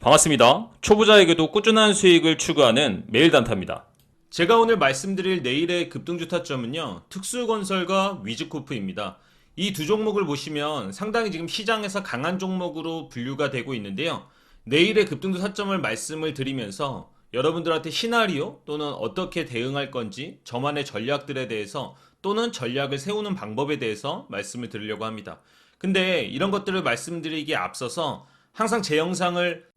반갑습니다. 초보자에게도 꾸준한 수익을 추구하는 매일단타입니다. 제가 오늘 말씀드릴 내일의 급등주 타점은요, 특수건설과 위즈코프입니다. 이 두 종목을 보시면 상당히 지금 시장에서 강한 종목으로 분류가 되고 있는데요. 내일의 급등주 타점을 말씀을 드리면서 여러분들한테 시나리오 또는 어떻게 대응할 건지 저만의 전략들에 대해서 또는 전략을 세우는 방법에 대해서 말씀을 드리려고 합니다. 근데 이런 것들을 말씀드리기에 앞서서 항상 제 영상을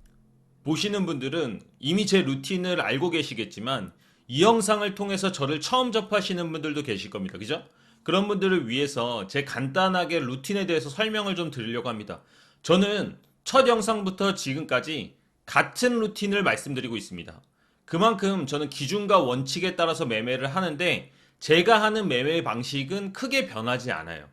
보시는 분들은 이미 제 루틴을 알고 계시겠지만 이 영상을 통해서 저를 처음 접하시는 분들도 계실 겁니다. 그죠? 그런 분들을 위해서 제 간단하게 루틴에 대해서 설명을 좀 드리려고 합니다. 저는 첫 영상부터 지금까지 같은 루틴을 말씀드리고 있습니다. 그만큼 저는 기준과 원칙에 따라서 매매를 하는데 제가 하는 매매 방식은 크게 변하지 않아요.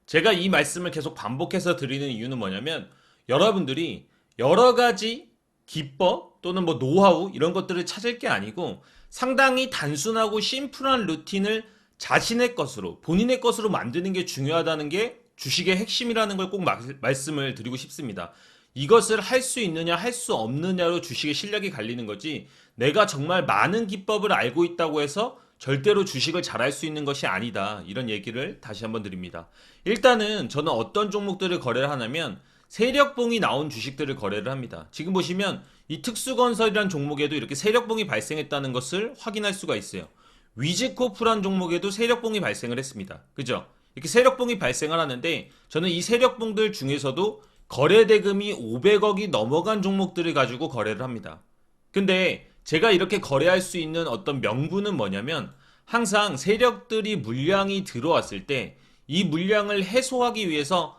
제가 이 말씀을 계속 반복해서 드리는 이유는 뭐냐면 여러분들이 여러 가지 기법 또는 뭐 노하우 이런 것들을 찾을 게 아니고 상당히 단순하고 심플한 루틴을 자신의 것으로 본인의 것으로 만드는 게 중요하다는 게 주식의 핵심이라는 걸 꼭 말씀을 드리고 싶습니다. 이것을 할 수 있느냐 할 수 없느냐로 주식의 실력이 갈리는 거지 내가 정말 많은 기법을 알고 있다고 해서 절대로 주식을 잘할 수 있는 것이 아니다. 이런 얘기를 다시 한번 드립니다. 일단은 저는 어떤 종목들을 거래를 하냐면 세력봉이 나온 주식들을 거래를 합니다. 지금 보시면 이 특수건설이란 종목에도 이렇게 세력봉이 발생했다는 것을 확인할 수가 있어요. 위즈코프란 종목에도 세력봉이 발생을 했습니다. 그죠? 이렇게 세력봉이 발생을 하는데 저는 이 세력봉들 중에서도 거래 대금이 500억이 넘어간 종목들을 가지고 거래를 합니다. 근데 제가 이렇게 거래할 수 있는 어떤 명분은 뭐냐면 항상 세력들이 물량이 들어왔을 때 이 물량을 해소하기 위해서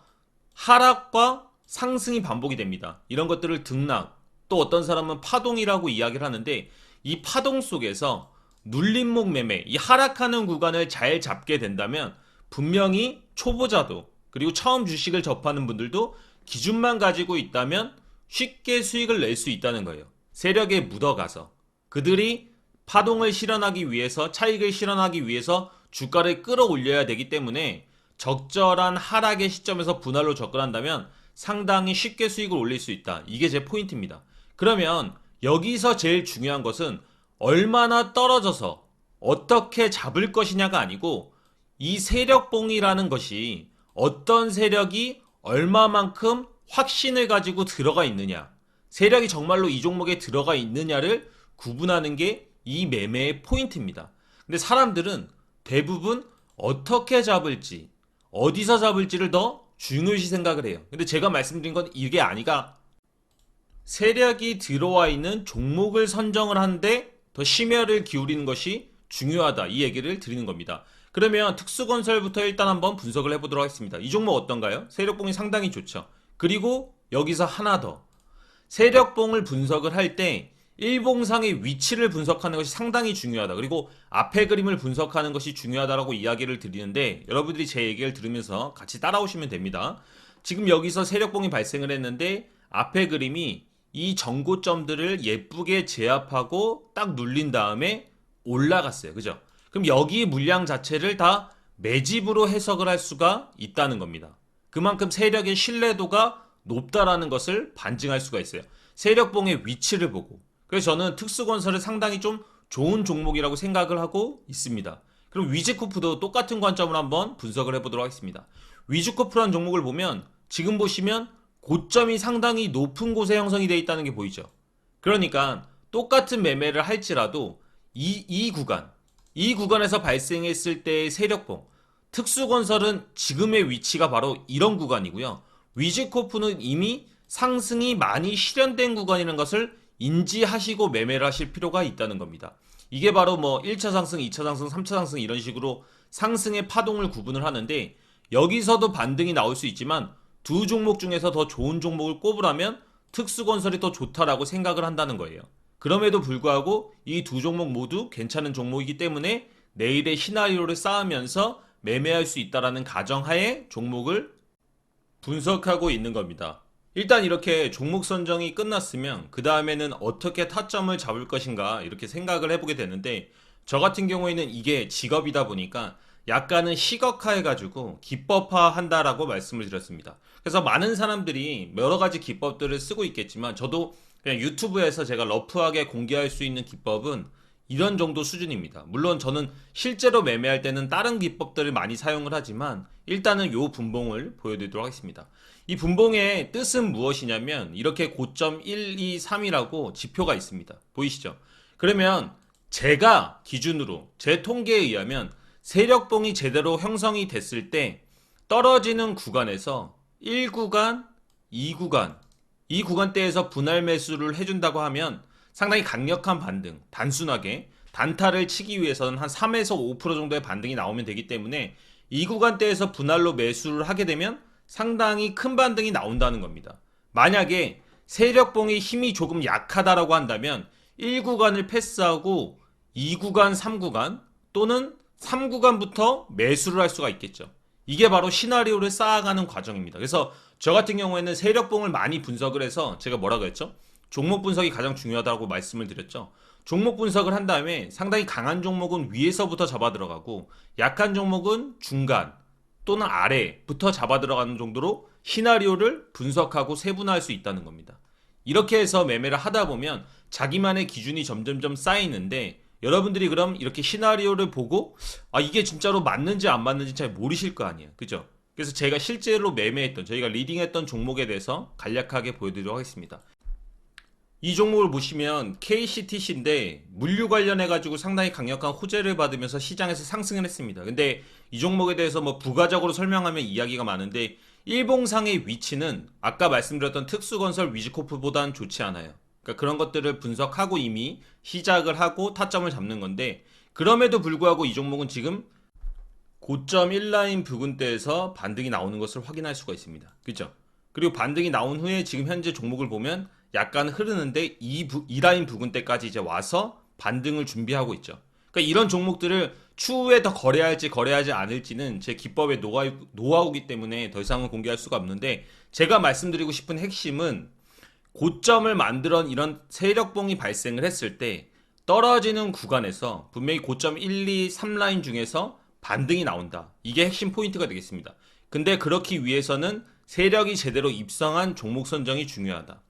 하락과 상승이 반복이 됩니다. 이런 것들을 등락, 또 어떤 사람은 파동이라고 이야기를 하는데 이 파동 속에서 눌림목 매매, 이 하락하는 구간을 잘 잡게 된다면 분명히 초보자도 그리고 처음 주식을 접하는 분들도 기준만 가지고 있다면 쉽게 수익을 낼 수 있다는 거예요. 세력에 묻어가서 그들이 파동을 실현하기 위해서 차익을 실현하기 위해서 주가를 끌어올려야 되기 때문에 적절한 하락의 시점에서 분할로 접근한다면 상당히 쉽게 수익을 올릴 수 있다. 이게 제 포인트입니다. 그러면 여기서 제일 중요한 것은 얼마나 떨어져서 어떻게 잡을 것이냐가 아니고 이 세력봉이라는 것이 어떤 세력이 얼마만큼 확신을 가지고 들어가 있느냐, 세력이 정말로 이 종목에 들어가 있느냐를 구분하는 게 이 매매의 포인트입니다. 근데 사람들은 대부분 어떻게 잡을지, 어디서 잡을지를 더 중요시 생각을 해요. 근데 제가 말씀드린 건 이게 아니라 세력이 들어와 있는 종목을 선정을 하는데 더 심혈을 기울이는 것이 중요하다. 이 얘기를 드리는 겁니다. 그러면 특수건설부터 일단 한번 분석을 해보도록 하겠습니다. 이 종목 어떤가요? 세력봉이 상당히 좋죠. 그리고 여기서 하나 더. 세력봉을 분석을 할 때 일봉상의 위치를 분석하는 것이 상당히 중요하다. 그리고 앞에 그림을 분석하는 것이 중요하다라고 이야기를 드리는데 여러분들이 제 얘기를 들으면서 같이 따라오시면 됩니다. 지금 여기서 세력봉이 발생을 했는데 앞에 그림이 이 전고점들을 예쁘게 제압하고 딱 눌린 다음에 올라갔어요. 그죠? 그럼 여기 물량 자체를 다 매집으로 해석을 할 수가 있다는 겁니다. 그만큼 세력의 신뢰도가 높다라는 것을 반증할 수가 있어요. 세력봉의 위치를 보고. 그래서 저는 특수건설을 상당히 좀 좋은 종목이라고 생각을 하고 있습니다. 그럼 위즈코프도 똑같은 관점으로 한번 분석을 해보도록 하겠습니다. 위즈코프라는 종목을 보면 지금 보시면 고점이 상당히 높은 곳에 형성이 되어 있다는 게 보이죠. 그러니까 똑같은 매매를 할지라도 이 구간에서 발생했을 때의 세력봉, 특수건설은 지금의 위치가 바로 이런 구간이고요. 위즈코프는 이미 상승이 많이 실현된 구간이라는 것을 인지하시고 매매를 하실 필요가 있다는 겁니다. 이게 바로 뭐 1차 상승, 2차 상승, 3차 상승 이런 식으로 상승의 파동을 구분을 하는데 여기서도 반등이 나올 수 있지만 두 종목 중에서 더 좋은 종목을 꼽으라면 특수건설이 더 좋다라고 생각을 한다는 거예요. 그럼에도 불구하고 이 두 종목 모두 괜찮은 종목이기 때문에 내일의 시나리오를 쌓으면서 매매할 수 있다라는 가정하에 종목을 분석하고 있는 겁니다. 일단 이렇게 종목 선정이 끝났으면 그 다음에는 어떻게 타점을 잡을 것인가 이렇게 생각을 해보게 되는데 저 같은 경우에는 이게 직업이다 보니까 약간은 시각화해가지고 기법화한다라고 말씀을 드렸습니다. 그래서 많은 사람들이 여러 가지 기법들을 쓰고 있겠지만 저도 그냥 유튜브에서 제가 러프하게 공개할 수 있는 기법은 이런 정도 수준입니다. 물론 저는 실제로 매매할 때는 다른 기법들을 많이 사용을 하지만 일단은 요 분봉을 보여드리도록 하겠습니다. 이 분봉의 뜻은 무엇이냐면 이렇게 고점 1, 2, 3이라고 지표가 있습니다. 보이시죠? 그러면 제가 기준으로 제 통계에 의하면 세력봉이 제대로 형성이 됐을 때 떨어지는 구간에서 1구간, 2구간, 이 구간대에서 분할 매수를 해준다고 하면 상당히 강력한 반등, 단순하게 단타를 치기 위해서는 한 3에서 5% 정도의 반등이 나오면 되기 때문에 이 구간대에서 분할로 매수를 하게 되면 상당히 큰 반등이 나온다는 겁니다. 만약에 세력봉의 힘이 조금 약하다라고 한다면 1구간을 패스하고 2구간, 3구간 또는 3구간부터 매수를 할 수가 있겠죠. 이게 바로 시나리오를 쌓아가는 과정입니다. 그래서 저 같은 경우에는 세력봉을 많이 분석을 해서 제가 뭐라고 했죠? 종목 분석이 가장 중요하다고 말씀을 드렸죠. 종목 분석을 한 다음에 상당히 강한 종목은 위에서부터 잡아 들어가고 약한 종목은 중간 또는 아래부터 잡아 들어가는 정도로 시나리오를 분석하고 세분화할 수 있다는 겁니다. 이렇게 해서 매매를 하다 보면 자기만의 기준이 점점점 쌓이는데 여러분들이 그럼 이렇게 시나리오를 보고 이게 진짜로 맞는지 안 맞는지 잘 모르실 거 아니에요. 그죠? 그래서 제가 실제로 매매했던 저희가 리딩했던 종목에 대해서 간략하게 보여드리도록 하겠습니다. 이 종목을 보시면 KCTC인데 물류 관련해 가지고 상당히 강력한 호재를 받으면서 시장에서 상승을 했습니다. 근데 이 종목에 대해서 뭐 부가적으로 설명하면 이야기가 많은데 일봉상의 위치는 아까 말씀드렸던 특수건설 위즈코프보다는 좋지 않아요. 그러니까 그런 것들을 분석하고 이미 시작을 하고 타점을 잡는 건데 그럼에도 불구하고 이 종목은 지금 고점 1라인 부근대에서 반등이 나오는 것을 확인할 수가 있습니다. 그죠? 그리고 반등이 나온 후에 지금 현재 종목을 보면 약간 흐르는데 이 라인 부근대까지 이제 와서 반등을 준비하고 있죠. 그러니까 이런 종목들을 추후에 더 거래할지 거래하지 않을지는 제 기법의 노하우기 때문에 더 이상은 공개할 수가 없는데 제가 말씀드리고 싶은 핵심은 고점을 만들어 이런 세력봉이 발생을 했을 때 떨어지는 구간에서 분명히 고점 1, 2, 3라인 중에서 반등이 나온다. 이게 핵심 포인트가 되겠습니다. 근데 그렇기 위해서는 세력이 제대로 입성한 종목 선정이 중요하다.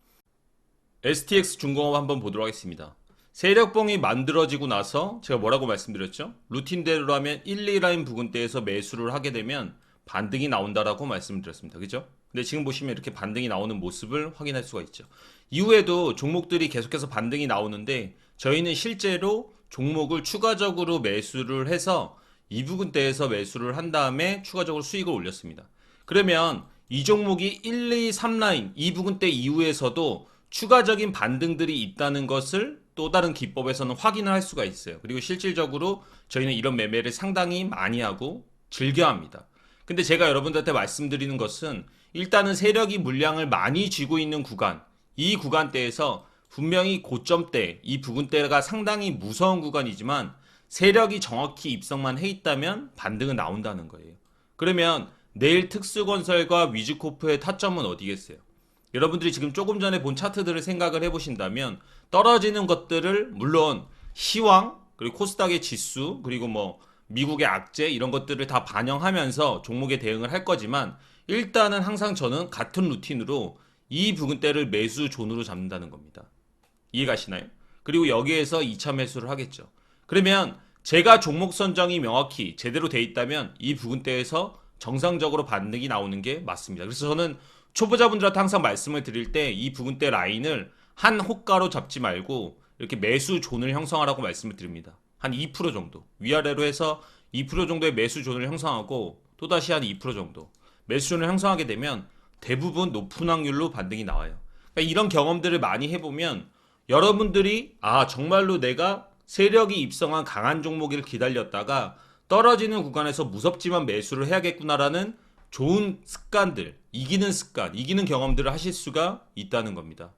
STX 중공업 한번 보도록 하겠습니다. 세력봉이 만들어지고 나서 제가 뭐라고 말씀드렸죠? 루틴대로 하면 1, 2라인 부근대에서 매수를 하게 되면 반등이 나온다라고 말씀드렸습니다. 그죠? 근데 지금 보시면 이렇게 반등이 나오는 모습을 확인할 수가 있죠. 이후에도 종목들이 계속해서 반등이 나오는데 저희는 실제로 종목을 추가적으로 매수를 해서 이 부근대에서 매수를 한 다음에 추가적으로 수익을 올렸습니다. 그러면 이 종목이 1, 2, 3라인 이 부근대 이후에서도 추가적인 반등들이 있다는 것을 또 다른 기법에서는 확인을 할 수가 있어요. 그리고 실질적으로 저희는 이런 매매를 상당히 많이 하고 즐겨 합니다. 근데 제가 여러분들한테 말씀드리는 것은 일단은 세력이 물량을 많이 쥐고 있는 구간, 이 구간대에서 분명히 고점대, 이 부근대가 상당히 무서운 구간이지만 세력이 정확히 입성만 해 있다면 반등은 나온다는 거예요. 그러면 내일 특수건설과 위즈코프의 타점은 어디겠어요? 여러분들이 지금 조금 전에 본 차트들을 생각을 해보신다면 떨어지는 것들을 물론 시황 그리고 코스닥의 지수 그리고 뭐 미국의 악재 이런 것들을 다 반영하면서 종목에 대응을 할 거지만 일단은 항상 저는 같은 루틴으로 이 부근대를 매수 존으로 잡는다는 겁니다. 이해가시나요? 그리고 여기에서 2차 매수를 하겠죠. 그러면 제가 종목 선정이 명확히 제대로 돼 있다면 이 부근대에서 정상적으로 반등이 나오는 게 맞습니다. 그래서 저는 초보자분들한테 항상 말씀을 드릴 때 이 부근대 라인을 한 호가로 잡지 말고 이렇게 매수 존을 형성하라고 말씀을 드립니다. 한 2% 정도 위아래로 해서 2% 정도의 매수 존을 형성하고 또다시 한 2% 정도 매수 존을 형성하게 되면 대부분 높은 확률로 반등이 나와요. 그러니까 이런 경험들을 많이 해보면 여러분들이 정말로 내가 세력이 입성한 강한 종목을 기다렸다가 떨어지는 구간에서 무섭지만 매수를 해야겠구나라는 좋은 습관들, 이기는 습관, 이기는 경험들을 하실 수가 있다는 겁니다.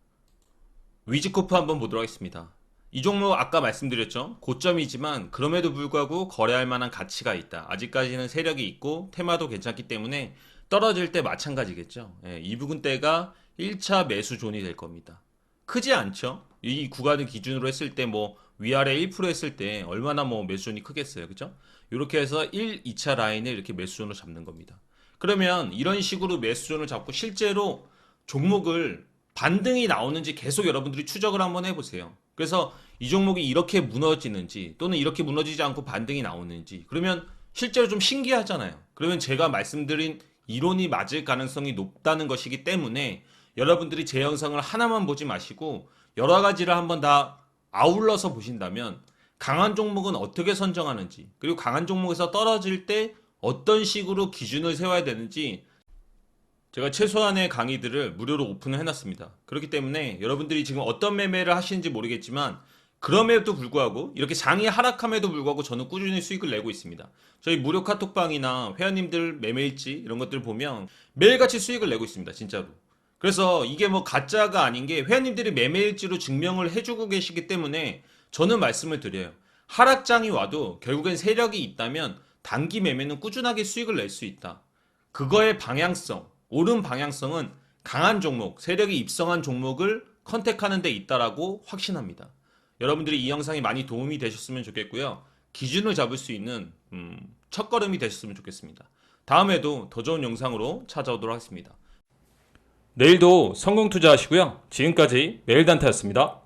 위즈코프 한번 보도록 하겠습니다. 이 종목 아까 말씀드렸죠. 고점이지만 그럼에도 불구하고 거래할 만한 가치가 있다. 아직까지는 세력이 있고 테마도 괜찮기 때문에 떨어질 때 마찬가지겠죠. 이 부분대가 1차 매수 존이 될 겁니다. 크지 않죠? 이 구간을 기준으로 했을 때 뭐 위아래 1% 했을 때 얼마나 뭐 매수 존이 크겠어요. 그죠? 이렇게 해서 1, 2차 라인을 이렇게 매수 존으로 잡는 겁니다. 그러면 이런 식으로 매수 존을 잡고 실제로 종목을 반등이 나오는지 계속 여러분들이 추적을 한번 해보세요. 그래서 이 종목이 이렇게 무너지는지 또는 이렇게 무너지지 않고 반등이 나오는지, 그러면 실제로 좀 신기하잖아요. 그러면 제가 말씀드린 이론이 맞을 가능성이 높다는 것이기 때문에 여러분들이 제 영상을 하나만 보지 마시고 여러 가지를 한번 다 아울러서 보신다면 강한 종목은 어떻게 선정하는지, 그리고 강한 종목에서 떨어질 때 어떤 식으로 기준을 세워야 되는지 제가 최소한의 강의들을 무료로 오픈을 해놨습니다. 그렇기 때문에 여러분들이 지금 어떤 매매를 하시는지 모르겠지만 그럼에도 불구하고 이렇게 장이 하락함에도 불구하고 저는 꾸준히 수익을 내고 있습니다. 저희 무료 카톡방이나 회원님들 매매일지 이런 것들 보면 매일같이 수익을 내고 있습니다. 진짜로. 그래서 이게 뭐 가짜가 아닌 게 회원님들이 매매일지로 증명을 해주고 계시기 때문에 저는 말씀을 드려요. 하락장이 와도 결국엔 세력이 있다면 단기 매매는 꾸준하게 수익을 낼 수 있다. 그거의 방향성, 옳은 방향성은 강한 종목, 세력이 입성한 종목을 컨택하는 데 있다라고 확신합니다. 여러분들이 이 영상이 많이 도움이 되셨으면 좋겠고요. 기준을 잡을 수 있는 첫걸음이 되셨으면 좋겠습니다. 다음에도 더 좋은 영상으로 찾아오도록 하겠습니다. 내일도 성공 투자하시고요. 지금까지 매일단타였습니다.